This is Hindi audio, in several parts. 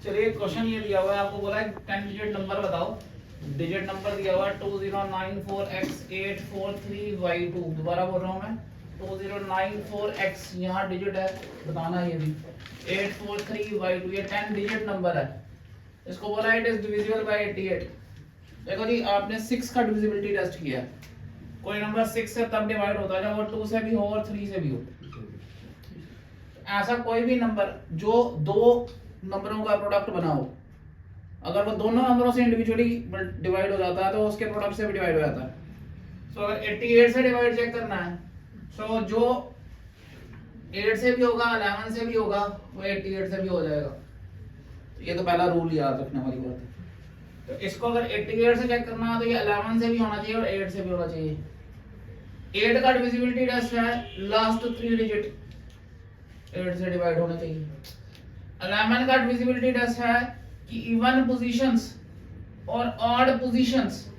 चलिए क्वेश्चन ये दिया हुआ है, आपको बोला है 10 डिजिट नंबर बताओ। डिजिट नंबर दिया हुआ है 2094x843y2। दोबारा बोल रहा हूँ मैं, 2094x यहाँ डिजिट है, बताना ये भी 843y2, ये 10 डिजिट नंबर है। इसको बोला है इट इज डिविजिबल बाय 88। देखो जी, आपने 6 का डिविजिबिलिटी टेस्ट किया है। कोई नंबर 6 से तब डिवाइड होता है जब वो 2 से भी हो और 3 से भी हो। ऐसा कोई भी नंबर जो दो नंबरों का प्रोडक्ट बनाओ, अगर वो दोनों नंबरों से इंडिविजुअली डिवाइड हो जाता है तो उसके प्रोडक्ट से भी डिवाइड हो जाता है। सो अगर 88 से डिवाइड चेक करना है, सो जो 8 से भी होगा 11 से भी होगा वो 88 से भी हो जाएगा। ये तो पहला रूल याद रखने वाली बात है। तो इसको अगर 88 से चेक करना है तो ये 11 से भी होना चाहिए और 8 से भी होना चाहिए। 8 का डिविजिबिलिटी टेस्ट है लास्ट 3 डिजिट 8 से डिवाइड होना चाहिए। 11 का डिविजिबिलिटी टेस्ट है कि इवन पोजीशंस और ऑड पोजीशंस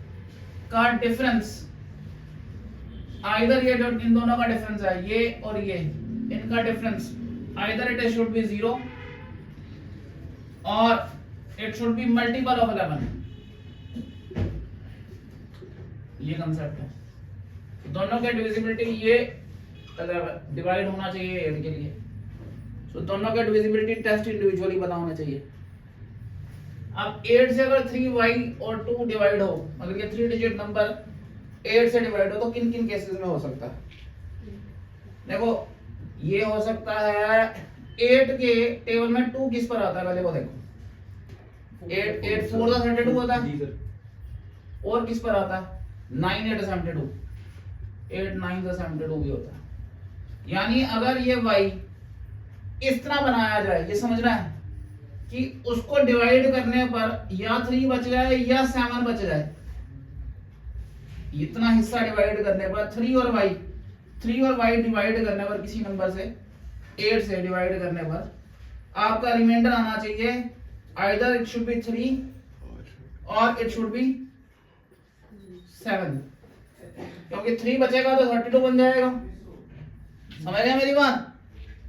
का डिफरेंस, आइदर ये जो इन दोनों का डिफरेंस है ये और ये, इनका difference either it should be 0 और it should be multiple of 11। ये कंसेप्ट है। दोनों के डिविजिबिलिटी ये डिवाइड होना चाहिए 8 के लिए। तो दोनों का डिविजिबिलिटी टेस्ट इंडिविजुअली पता होना चाहिए। अब 8 से अगर 3y और 2 डिवाइड हो, अगर ये 3 डिजिट नंबर 8 से डिवाइड हो तो किन किन केसेस में हो सकता है? देखो, ये हो सकता है 8 के टेबल में 2 किस पर आता है पहले वो देखो। 8 4 32 होता है और किस पर आता है 9 8 72, 8 9 72 भी होता है। यानी अगर ये y इस तरह बनाया जाए, ये समझना है कि उसको डिवाइड करने पर या 3 बच जाए या 7 बच जाए। इतना हिस्सा डिवाइड करने पर 3 और y डिवाइड करने पर, किसी नंबर से 8 से डिवाइड करने पर आपका रिमाइंडर आना चाहिए आइदर इट शुड बी 3 और इट शुड बी 7, क्योंकि 3 बचेगा तो 32 बन जाएगा। समझ रहे हैं मेरी बात?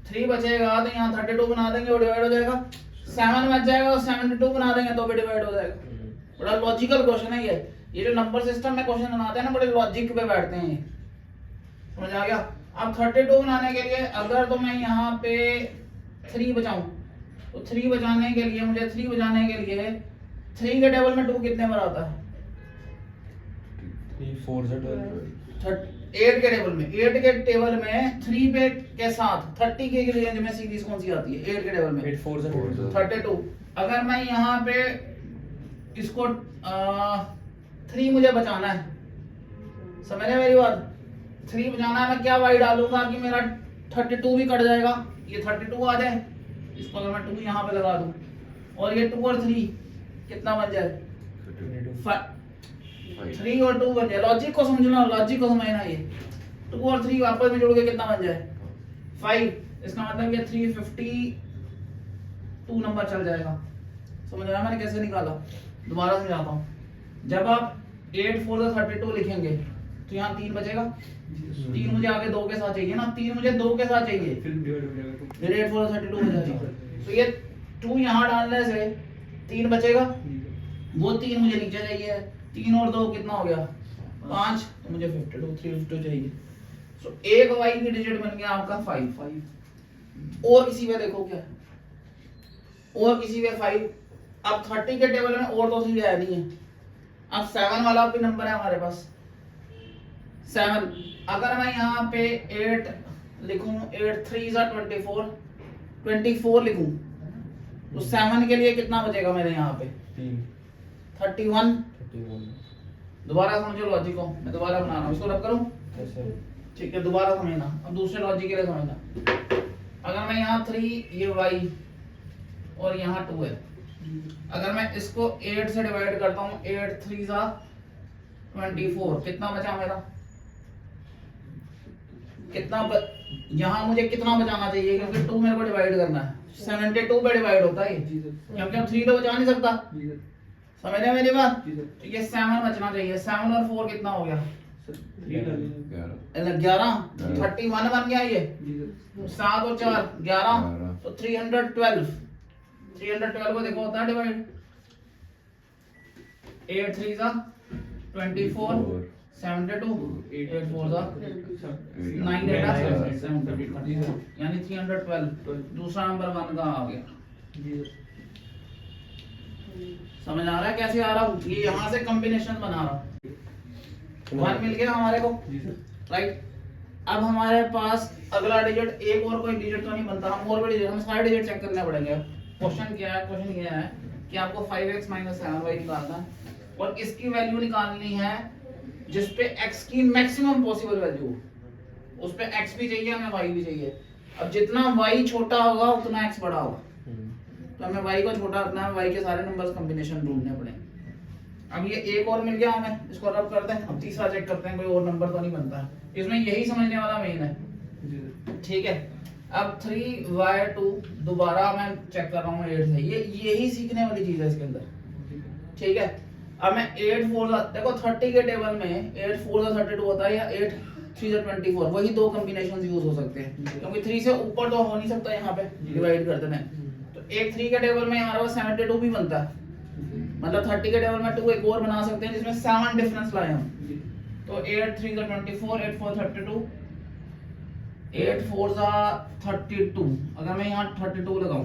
3 बचेगा तो यहाँ 32 बना देंगे, वो डिवाइड हो जाएगा। 7 बच जाएगा तो 72 बना देंगे तो भी डिवाइड हो जाएगा। बड़ा लॉजिकल क्वेश्चन है ये जो नंबर सिस्टम में क्वेश्चन बनाते हैं ना, बड़े लॉजिक पे बैठते हैं। समझ आ गया? अब 32 बनाने के लिए अगर तो मैं यहाँ पे 3 बचाऊं तो 3 बचाने के लिए 3 के टेबल में 2 कितने बार आता है? 3 4 से 8 के टेबल में 3 पे के साथ 30 के रेंज में सीरीज कौन सी आती है 8 के टेबल में? 8 4 से 32। अगर मैं यहाँ पे इसको 3 मुझे बचाना है, समझ रहे मेरी बात? 3 बचाना है, मैं क्या y डालूंगा कि मेरा 32 भी कट जाएगा, ये 32 आ जाए। इसको अगर मैं 2 यहाँ पे लगा दूं और ये 2 और 3 कितना बन जाए? 3 और 2 बन जाए। लॉजिक को समझना, लॉजिक को समझना। ये 2 और 3 आपस में जोड़ के कितना बन जाए? 5। इसका मतलब ये 352 नंबर चल जाएगा। समझ रहा मैंने कैसे निकाला? दोबारा समझाता हूँ। जब आप 8 4 32 लिखेंगे तो यहाँ 3 बचेगा। 3 मुझे आगे 2 के साथ चाहिए ना, 3 मुझे 2 के साथ चाहिए, फिर 8 4 32 हो जाएगा। तो ये 2 यहाँ डालने से 3 बचेगा, वो 3 मुझे नीचे चाहिए। 3 और 2 कितना हो गया? 5। तो मुझे 352 चाहिए। सो एक y की डिजिट बन गया आपका 5। और किसी में देखो क्या, और किसी में 5। अब 30 के टेबल में और तो चीजें नहीं है। अब 7 वाला भी नंबर है हमारे पास 7। अगर मैं यहाँ पे 8 लिखूं, 8 3 24 लिखूं तो 7 के लिए कितना बचेगा मेरे यहाँ पे? 31। दोबारा समझो लॉजिक को, मैं दोबारा बना रहा हूँ, इसको रब करूँ? ठीक है, दोबारा समझना। अब दूसरे लॉजिक के लिए समझना। अगर मैं यहाँ 3, ये y और यहाँ 2 है, अगर मैं इसको 8 से डिवाइड करता हूँ, 8 3 24, कितना बचा मेरा? यहाँ मुझे कितना बचाना चाहिए? क्योंकि 2 मेरे को डिवाइड करना है, 72 पे डिवाइड होता है, क्योंकि हम 3 तो बचा नहीं सकता। समझ रहे मेरी बात? तो ये 7 बचना चाहिए। 7 और 4 कितना हो गया? 11। 31 बन गया ये। 7 और 4 11, तो 312। 312 को देखो होता है डिवाइड 8 3 जा 24 72 8 4 जा 9 8 72 यानी 312 दूसरा नंबर 1 का आ गया। समझ आ रहा है कैसे आ रहा हूँ? ये यहाँ से कॉम्बिनेशन बना रहा हूँ। 1 मिल गया हमारे को, राइट। अब हमारे पास अगला डिजिट, एक और कोई डिजिट तो नहीं बनता, हम और भी डिजिट, हम सारे डिजिट चेक करने पड़ेंगे। क्वेश्चन क्या है? क्वेश्चन ये है कि आपको 5x - 7y निकालना है और इसकी वैल्यू निकालनी है जिस पे x की मैक्सिमम पॉसिबल वैल्यू, उस पे x भी चाहिए हमें, y भी चाहिए। अब जितना y छोटा होगा उतना x बड़ा होगा, तो हमें y को छोटा रखना है, y के सारे नंबर्स कॉम्बिनेशन ढूंढने पड़ेंगे। अब ये एक और मिल गया हमें, इसको रब करते हैं। अब तीसरा चेक करते हैं कोई और नंबर तो नहीं बनता है इसमें, यही समझने वाला मेन है, ठीक है। अब 3y2 दोबारा मैं चेक कर रहा हूँ 8 से, ये यही सीखने वाली चीज है इसके अंदर, ठीक है। अब मैं 8 4 देखो 30 के टेबल में 8 4 32 होता है या 8 3 24, वही दो कॉम्बिनेशंस यूज हो सकते हैं क्योंकि 3 से ऊपर तो हो नहीं सकता यहाँ पे डिवाइड करते हैं। तो एक 3 के टेबल में हमारे पास 72 भी बनता है, मतलब 30 के टेबल में 2 एक और बना सकते हैं जिसमें 7 डिफरेंस लाए हम। तो 8 3 24, 8 4 32, 8 4 32। अगर मैं यहाँ 32 लगाऊं,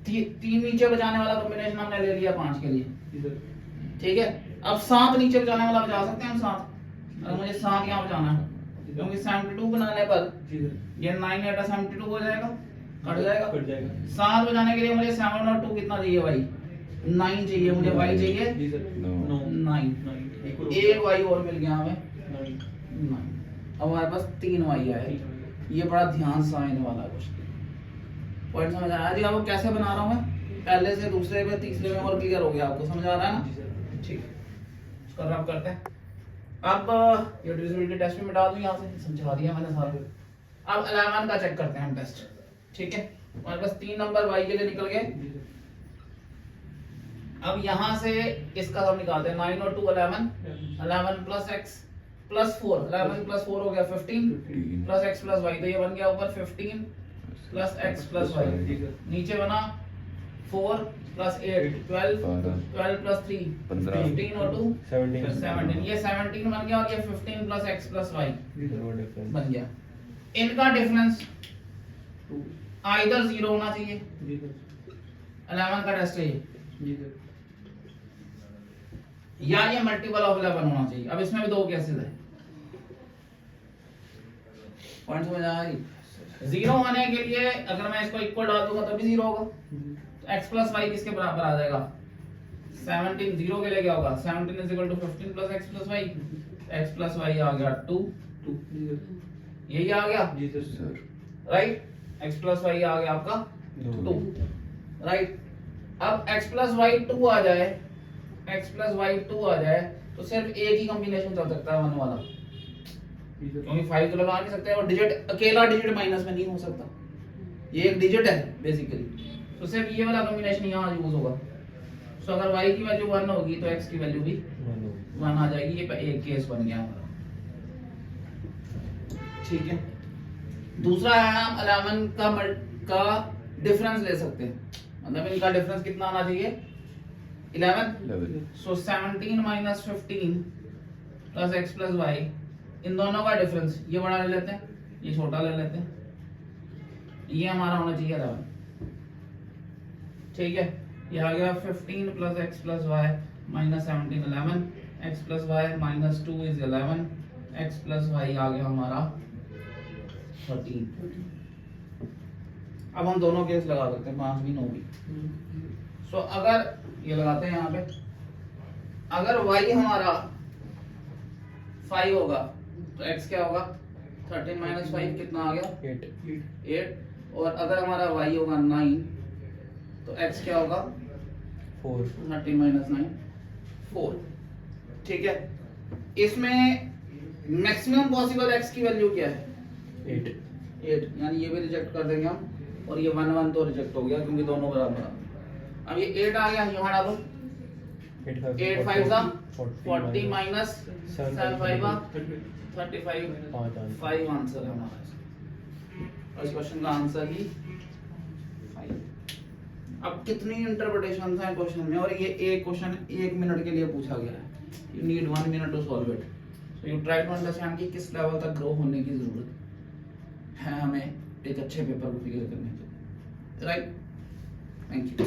तीन नीचे बचाने वाला कॉम्बिनेशन हमने ले लिया 5 के लिए, ठीक है। अब 7 नीचे बचाने वाला बचा सकते हैं हम 7, अगर मुझे 7 यहाँ बचाना है क्योंकि 72 बनाने पर ये 9 8 72 हो जाएगा, कट जाएगा। 7 बचाने के लिए मुझे 7 और 2 कितना चाहिए भाई? 9 चाहिए मुझे, y चाहिए 9। एक y और मिल गया हमें 9। अब हमारे पास 3 y आए। ये बड़ा ध्यान से समझने वाला क्वेश्चन, पॉइंट समझ आया जी आपको कैसे बना रहा हूँ मैं? पहले से दूसरे में तीसरे में और क्लियर हो गया आपको, समझ आ रहा है ना? ठीक, इसको रब करते हैं। अब ये डिविजिबिलिटी टेस्ट में मिटा दूं, यहाँ से समझा दिया मैंने सारा। अब 11 का चेक करते हैं हम टेस्ट, ठीक है। हमारे पास 3 नंबर y के लिए निकल गए। अब यहाँ से इसका हम निकालते हैं 9 और 2 11, 11 प्लस x प्लस 4, 11 प्लस 4 हो गया 15 प्लस x प्लस y, तो ये बन गया ऊपर 15 प्लस x प्लस y, नीचे बना 4 प्लस 8 12, 12 प्लस 3 15 और 2 17, ये 17 बन गया और ये 15 प्लस x प्लस y बन गया। इनका डिफरेंस आइदर 0 होना चाहिए, 11 का टेस्ट है ये, या ये मल्टीपल ऑफ 11 होना चाहिए। अब इसमें भी दो केसेस है, पॉइंट समझ आया? 0 होने के लिए अगर मैं इसको इक्वल डाल दूंगा तभी 0 होगा, तो x प्लस y किसके बराबर आ जाएगा? 17 0 के लिए क्या होगा? 17 is equal to 15 plus x plus y, x plus y आ गया 2, यही आ गया राइट। x प्लस y आ गया आपका 2, राइट। अब x प्लस y 2 आ जाए, x प्लस y 2 आ जाए तो सिर्फ एक ही कॉम्बिनेशन चल सकता है 1 वाला, क्योंकि 5 तो लगा नहीं सकते और डिजिट अकेला डिजिट माइनस में नहीं हो सकता, ये एक डिजिट है बेसिकली, तो सिर्फ ये वाला कॉम्बिनेशन यहाँ यूज होगा। सो अगर y की वैल्यू 1 होगी तो x की वैल्यू भी 1 आ जाएगी। ये एक केस बन गया हमारा, ठीक है। दूसरा है हम 11 का डिफरेंस ले सकते हैं, मतलब इनका डिफरेंस कितना आना चाहिए? 11। सो 17 minus 15 plus x plus y, इन दोनों का डिफरेंस, ये बड़ा ले लेते हैं ये छोटा ले लेते हैं, ये हमारा होना चाहिए 11, ठीक है। ये आ गया 15 plus x plus y minus 17 11, x plus y minus 2 is 11, x plus y आ गया हमारा 13। अब हम दोनों केस लगा सकते हैं, 5 भी 9 भी। सो अगर ये लगाते हैं यहाँ पे, अगर y हमारा 5 होगा तो x क्या होगा? 13 माइनस 5 कितना आ गया? 8। और अगर हमारा y होगा 9 तो x क्या होगा? 4। 13 माइनस 9 4, ठीक है। इसमें मैक्सिमम पॉसिबल x की वैल्यू क्या है? 8, यानी ये भी रिजेक्ट कर देंगे हम, और ये 1 1 तो रिजेक्ट हो गया क्योंकि दोनों बराबर। अब ये 8 आ गया, यहाँ डालो 8 5 40 माइनस 7 5 35, 5 आंसर है हमारा, और इस क्वेश्चन का आंसर ही अब कितनी इंटरप्रिटेशन है क्वेश्चन में, और ये एक क्वेश्चन 1 मिनट के लिए पूछा गया है, you need 1 minute to solve it, so you try to understand कि किस लेवल तक ग्रो होने की जरूरत है हमें एक अच्छे पेपर को क्लियर करने के लिए, राइट। Thank you.